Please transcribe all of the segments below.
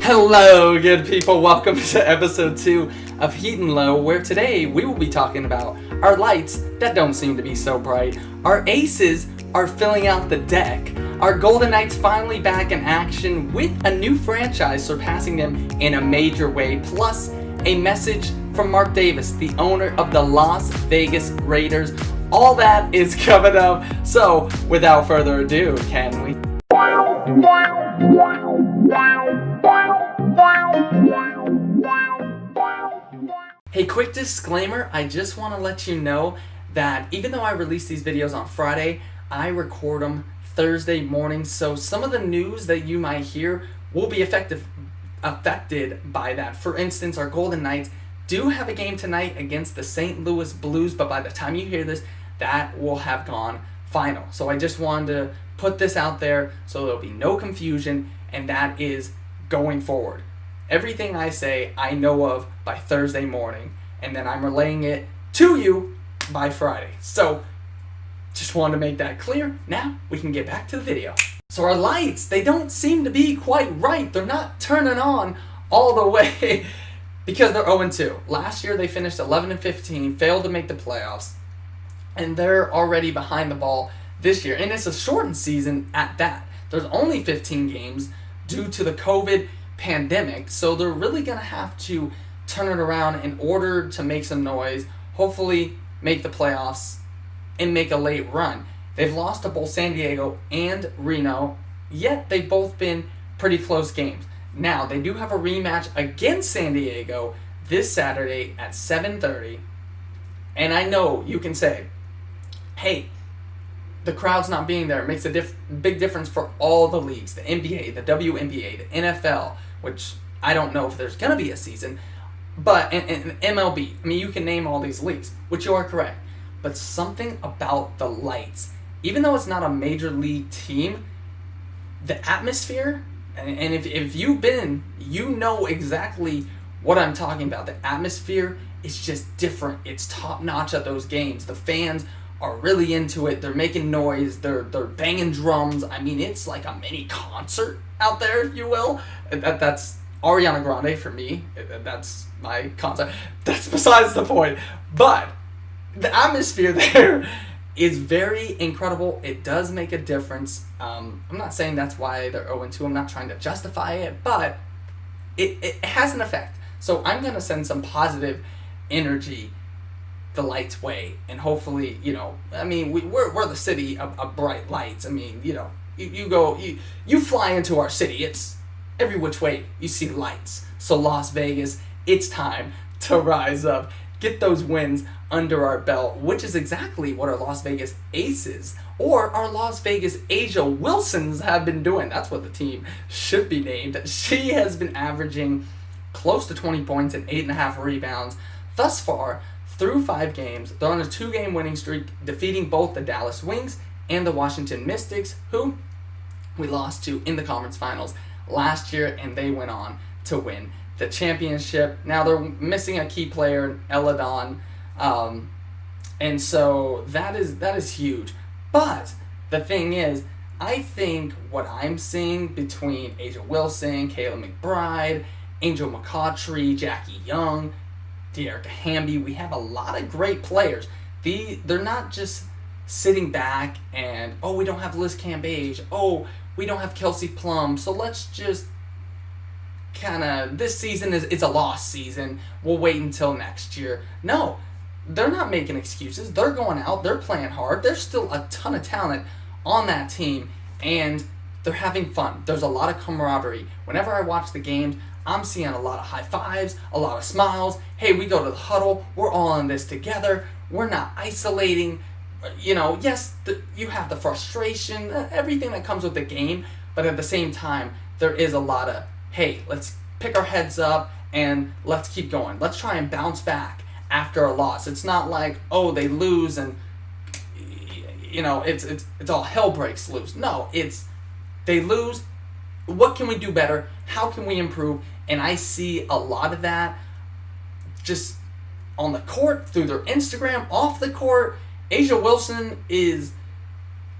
Hello, good people. Welcome to episode 2 of Heat and Low, where today we will be talking about our lights that don't seem to be so bright. Our aces are filling out the deck. Our Golden Knights finally back in action with a new franchise surpassing them in a major way, plus a message from Mark Davis, the owner of the Las Vegas Raiders. All that is coming up. So, without further ado, can we? Hey, quick disclaimer, I just want to let you know that even though I release these videos on Friday, I record them Thursday morning, so some of the news that you might hear will be affected by that. For instance, our Golden Knights do have a game tonight against the St. Louis Blues, but by the time you hear this, that will have gone final. So I just wanted to put this out there so there'll be no confusion, and that is going forward. Everything I say, I know of by Thursday morning, and then I'm relaying it to you by Friday. So, just wanted to make that clear. Now, we can get back to the video. So our lights, they don't seem to be quite right. They're not turning on all the way because they're 0-2. Last year, they finished 11-15, failed to make the playoffs, and they're already behind the ball this year. And it's a shortened season at that. There's only 15 games due to the COVID pandemic, so they're really going to have to turn it around in order to make some noise, hopefully make the playoffs, and make a late run. They've lost to both San Diego and Reno, yet they've both been pretty close games. Now, they do have a rematch against San Diego this Saturday at 7:30, and I know you can say, hey, the crowd's not being there makes a big difference for all the leagues, the NBA, the WNBA, the NFL, which I don't know if there's going to be a season, but and MLB. I mean, you can name all these leagues, which you are correct. But something about the lights, even though it's not a major league team, the atmosphere, and if you've been, you know exactly what I'm talking about. The atmosphere is just different. It's top notch at those games. The fans are really into it. They're making noise. They're banging drums. I mean, it's like a mini concert out there, if you will. That's Ariana Grande for me. That's my concert. That's besides the point. But the atmosphere there is very incredible. It does make a difference. I'm not saying that's why they're 0-2. I'm not trying to justify it, but it has an effect. So I'm going to send some positive energy the lights way, and hopefully, I mean, we're the city of bright lights. I mean, you fly into our city, it's every which way you see lights. So Las Vegas, it's time to rise up, get those wins under our belt, which is exactly what our Las Vegas Aces or our Las Vegas A'ja Wilsons have been doing. That's what the team should be named. She has been averaging close to 20 points and 8.5 rebounds thus far through 5 games. They're on a 2-game winning streak, defeating both the Dallas Wings and the Washington Mystics, who we lost to in the conference finals last year, and they went on to win the championship. Now they're missing a key player, Eladon, and so that is huge. But the thing is, I think what I'm seeing between A'ja Wilson, Kayla McBride, Angel McCoughtry, Jackie Young, Dearica Hamby, we have a lot of great players. They're not just sitting back and, we don't have Liz Cambage, we don't have Kelsey Plum, so let's just this season is a lost season, we'll wait until next year. No, they're not making excuses. They're going out, they're playing hard. There's still a ton of talent on that team, and they're having fun. There's a lot of camaraderie. Whenever I watch the games, I'm seeing a lot of high fives, a lot of smiles. Hey, we go to the huddle. We're all in this together. We're not isolating. Yes, you have the frustration, everything that comes with the game, but at the same time, there is a lot of, hey, let's pick our heads up and let's keep going. Let's try and bounce back after a loss. It's not like, they lose and, it's all hell breaks loose. No, it's they lose. What can we do better? How can we improve? And I see a lot of that just on the court, through their Instagram, off the court. A'ja Wilson is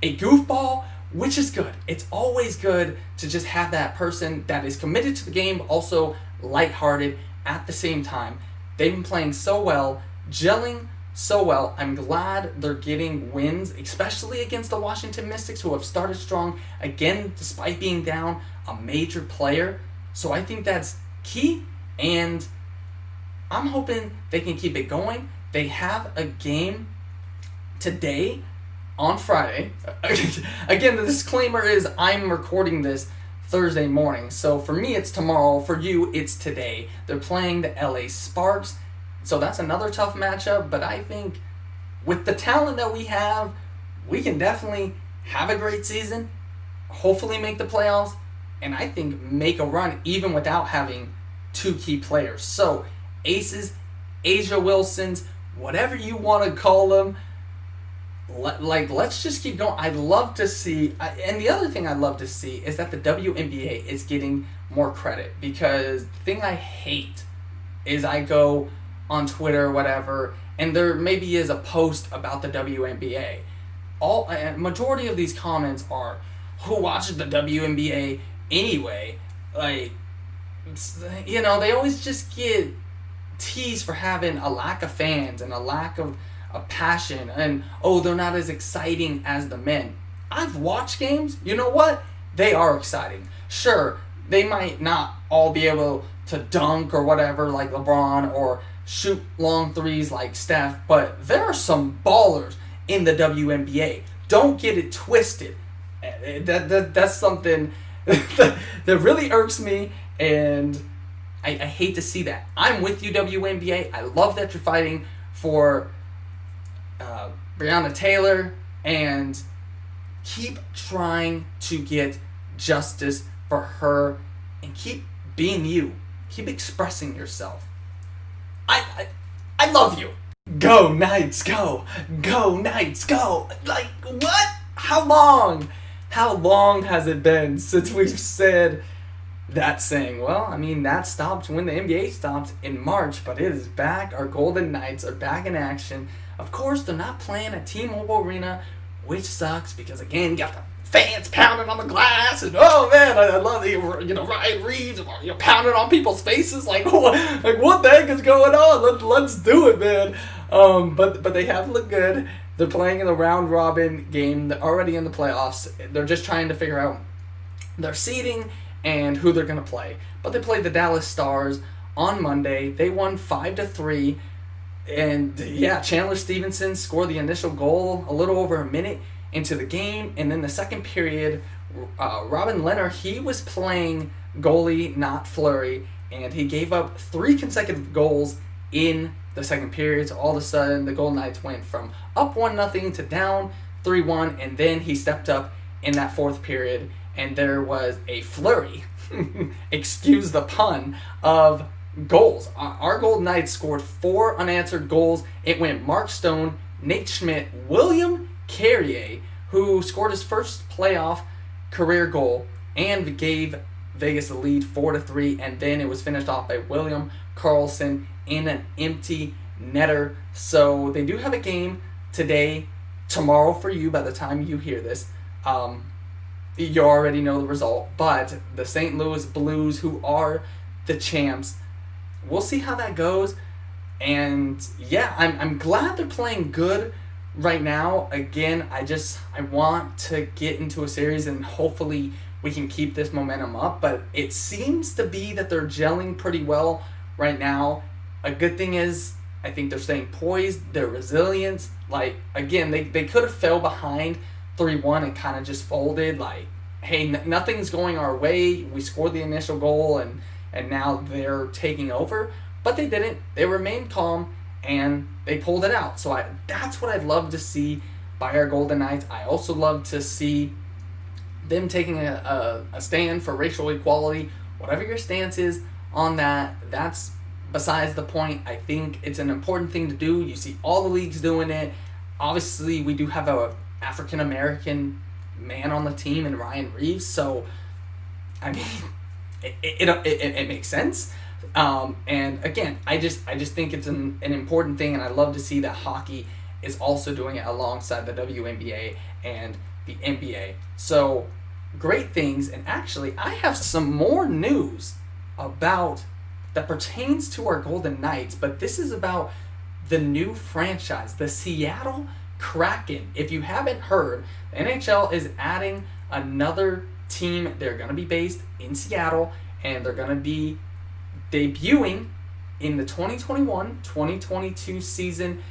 a goofball which is good. It's always good to just have that person that is committed to the game, also lighthearted at the same time. They've been playing so well, gelling so well. I'm glad they're getting wins, especially against the Washington Mystics, who have started strong, again, despite being down a major player. So I think that's key, and I'm hoping they can keep it going. They have a game today on Friday. Again, the disclaimer is I'm recording this Thursday morning, so for me it's tomorrow, for you it's today. They're playing the LA Sparks, so that's another tough matchup, but I think with the talent that we have, we can definitely have a great season, hopefully make the playoffs, and I think make a run even without having two key players. So aces, Asia Wilsons, whatever you want to call them, let's just keep going. I'd love to see, and the other thing I'd love to see is that the WNBA is getting more credit, because the thing I hate is I go on Twitter or whatever, and there maybe is a post about the WNBA. Majority of these comments are, who watches the WNBA anyway? Like, you know, they always just get teased for having a lack of fans and a lack of passion, and they're not as exciting as the men. I've watched games. You know what? They are exciting. Sure, they might not all be able to dunk or whatever like LeBron, or shoot long threes like Steph, but there are some ballers in the WNBA. Don't get it twisted. That's something that really irks me, and I hate to see that. I'm with you, WNBA. I love that you're fighting for Breonna Taylor, and keep trying to get justice for her, and keep being you. Keep expressing yourself. I love you. Go Knights, go. Go Knights, go. Like, what? How long has it been since we've said that saying? Well, I mean, that stopped when the NBA stopped in March, but it is back. Our Golden Knights are back in action. Of course, they're not playing at T-Mobile Arena, which sucks, because again, you got the fans pounding on the glass, and oh man, I love the, Ryan Reeves, pounding on people's faces, like what the heck is going on? Let's do it, man. But they have looked good. They're playing in the round robin game. They're already in the playoffs. They're just trying to figure out their seeding and who they're gonna play. But they played the Dallas Stars on Monday. They won 5-3. And yeah, Chandler Stevenson scored the initial goal a little over a minute into the game, and then the second period, Robin Leonard, he was playing goalie, not Fleury, and he gave up 3 consecutive goals in the second period. So all of a sudden, the Golden Knights went from up 1-0 to down 3-1, and then he stepped up in that fourth period, and there was a flurry, excuse the pun, of goals. Our Golden Knights scored 4 unanswered goals. It went Mark Stone, Nate Schmidt, William Carrier, who scored his first playoff career goal and gave Vegas the lead 4-3, and then it was finished off by William Karlsson in an empty netter. So they do have a game today, tomorrow for you by the time you hear this. You already know the result, but the St. Louis Blues, who are the champs, we'll see how that goes. And yeah, I'm glad they're playing good right now. Again, I want to get into a series, and hopefully we can keep this momentum up, but it seems to be that they're gelling pretty well right now. A good thing is I think they're staying poised, their resilience. Like, again, they could have fell behind 3-1 and kind of just folded, like, hey, nothing's going our way, we scored the initial goal, and now they're taking over. But they didn't. They remained calm, and they pulled it out. So that's what I'd love to see by our Golden Knights. I also love to see them taking a stand for racial equality. Whatever your stance is on that, that's besides the point. I think it's an important thing to do. You see all the leagues doing it. Obviously, we do have a African-American man on the team in Ryan Reeves, so I mean, it makes sense. And again, I just think it's an important thing, and I love to see that hockey is also doing it alongside the WNBA, and the NBA. So great things, and actually I have some more news about that pertains to our Golden Knights, but this is about the new franchise, the Seattle Kraken. If you haven't heard, the NHL is adding another team. They're going to be based in Seattle, and they're going to be debuting in the 2021-2022 season.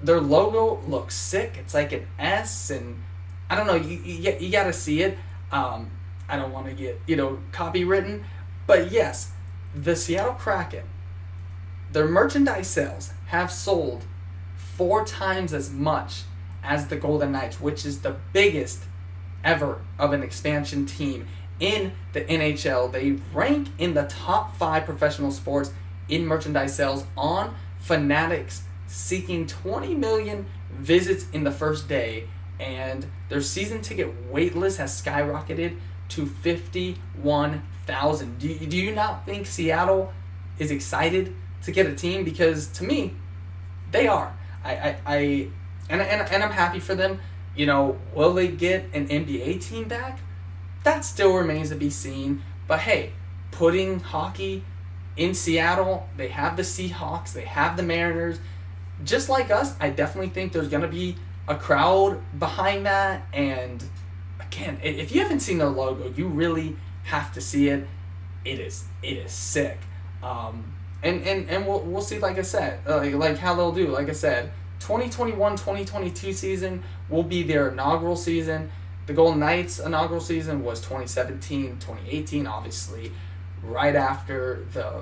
Their logo looks sick. It's like an S, and I don't know, you got to see it. I don't want to get, copywritten, but yes, the Seattle Kraken, their merchandise sales have sold 4 times as much as the Golden Knights, which is the biggest ever of an expansion team in the NHL. They rank in the top 5 professional sports in merchandise sales on Fanatics, seeking 20 million visits in the first day, and their season ticket wait list has skyrocketed to 51,000. Do you not think Seattle is excited to get a team? Because to me, they are. And I'm happy for them. Will they get an NBA team back? That still remains to be seen. But hey, putting hockey in Seattle, they have the Seahawks, they have the Mariners. Just like us, I definitely think there's going to be a crowd behind that. And again, if you haven't seen their logo, you really have to see it. It is sick. And we'll see, like I said, like how they'll do. Like I said, 2021-2022 season will be their inaugural season. The Golden Knights' inaugural season was 2017-2018, obviously, right after the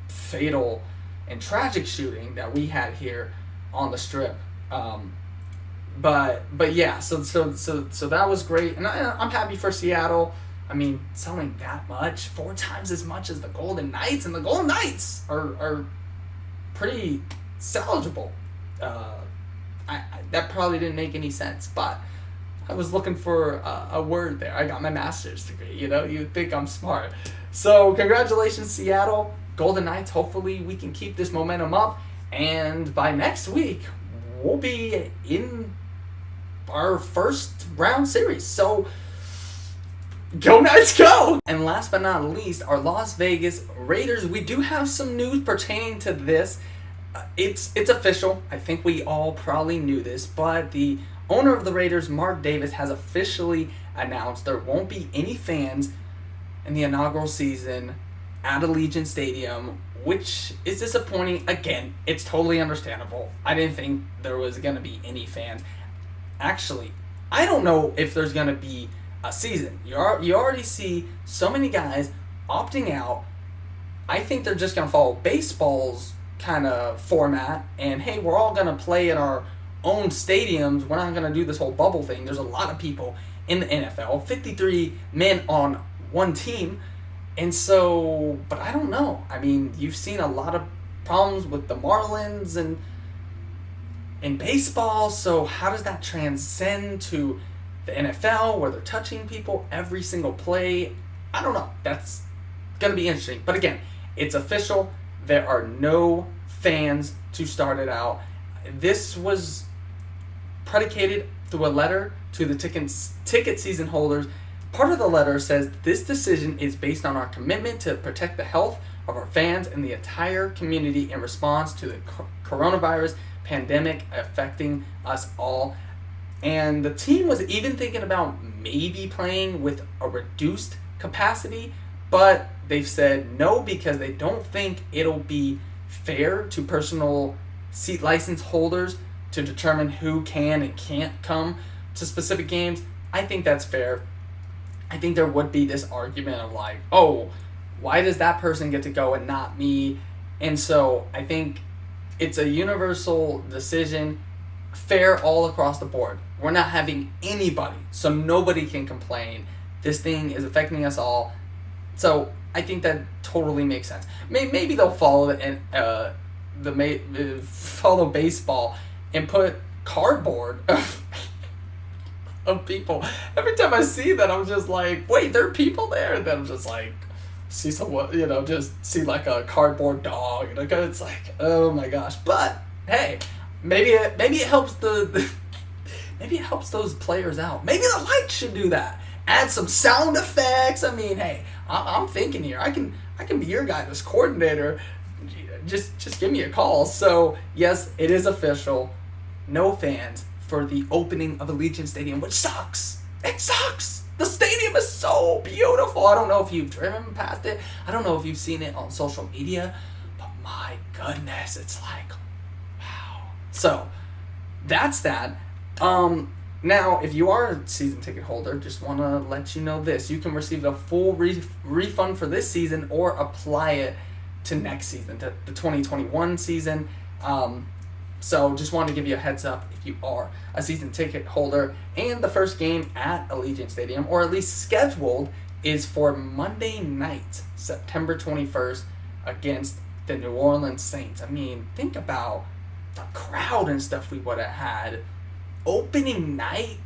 fatal and tragic shooting that we had here on the Strip. But yeah, so that was great, and I'm happy for Seattle. I mean, selling that much, 4 times as much as the Golden Knights, and the Golden Knights are pretty salvageable. That probably didn't make any sense, but I was looking for a word there. I got my master's degree, you'd think I'm smart. So congratulations, Seattle. Golden Knights, hopefully we can keep this momentum up, and by next week, we'll be in our first round series. So go Knights, go! And last but not least, our Las Vegas Raiders. We do have some news pertaining to this. It's official. I think we all probably knew this, but the owner of the Raiders, Mark Davis, has officially announced there won't be any fans in the inaugural season at Allegiant Stadium, which is disappointing. Again, it's totally understandable. I didn't think there was going to be any fans. Actually, I don't know if there's going to be a season. You already see so many guys opting out. I think they're just going to follow baseball's kind of format, and hey, we're all going to play in our own stadiums. We're not going to do this whole bubble thing. There's a lot of people in the NFL, 53 men on one team, and so, but I don't know. I mean, you've seen a lot of problems with the Marlins and in baseball, so how does that transcend to the NFL where they're touching people every single play? I don't know. That's going to be interesting. But again, it's official. There are no fans to start it out. This was predicated through a letter to the ticket season holders. Part of the letter says this decision is based on our commitment to protect the health of our fans and the entire community in response to the coronavirus pandemic affecting us all. And the team was even thinking about maybe playing with a reduced capacity, but they've said no because they don't think it'll be fair to personal seat license holders to determine who can and can't come to specific games. I think that's fair. I think there would be this argument of like, oh, why does that person get to go and not me? And so I think it's a universal decision, fair all across the board. We're not having anybody, so nobody can complain. This thing is affecting us all. So I think that totally makes sense. Maybe they'll follow follow baseball and put cardboard of people. Every time I see that, I'm just like, wait, there are people there? And then I'm just like, see someone, just see like a cardboard dog. It's like, oh my gosh. But hey, maybe it helps maybe it helps those players out. Maybe the lights should do that. Add some sound effects. I mean, hey, I'm thinking here. I can be your guy, this coordinator. Just give me a call. So yes, it is official. No fans for the opening of Allegiant Stadium, which sucks. It sucks. The stadium is so beautiful. I don't know if you've driven past it. I don't know if you've seen it on social media, but my goodness, it's like, wow. So that's that. Now, if you are a season ticket holder, just want to let you know this. You can receive a full refund for this season or apply it to next season, to the 2021 season. So just wanted to give you a heads up if you are a season ticket holder. And the first game at Allegiant Stadium, or at least scheduled, is for Monday night, September 21st, against the New Orleans Saints. I mean, think about the crowd and stuff we would have had. Opening night,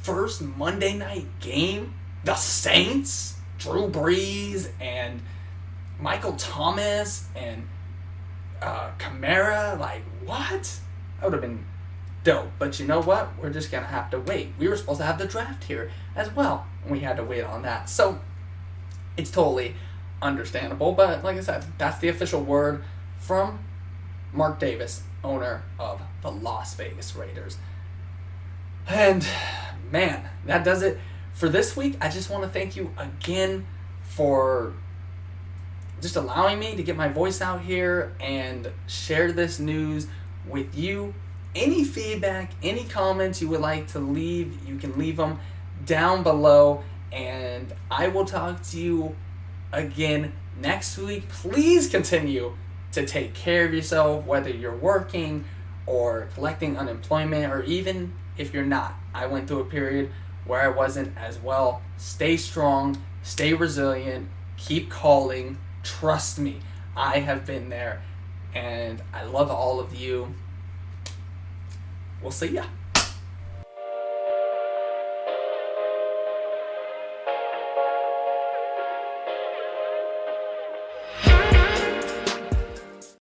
first Monday night game, the Saints, Drew Brees and Michael Thomas and Kamara, like, what? That would have been dope. But you know what? We're just going to have to wait. We were supposed to have the draft here as well, and we had to wait on that. So it's totally understandable. But like I said, that's the official word from Mark Davis, owner of the Las Vegas Raiders. And man, that does it for this week. I just want to thank you again for just allowing me to get my voice out here and share this news with you. Any feedback, any comments you would like to leave, you can leave them down below, and I will talk to you again next week. Please continue to take care of yourself, whether you're working or collecting unemployment, or even if you're not. I went through a period where I wasn't as well. Stay strong, stay resilient, keep calling. Trust me, I have been there, and I love all of you. We'll see ya.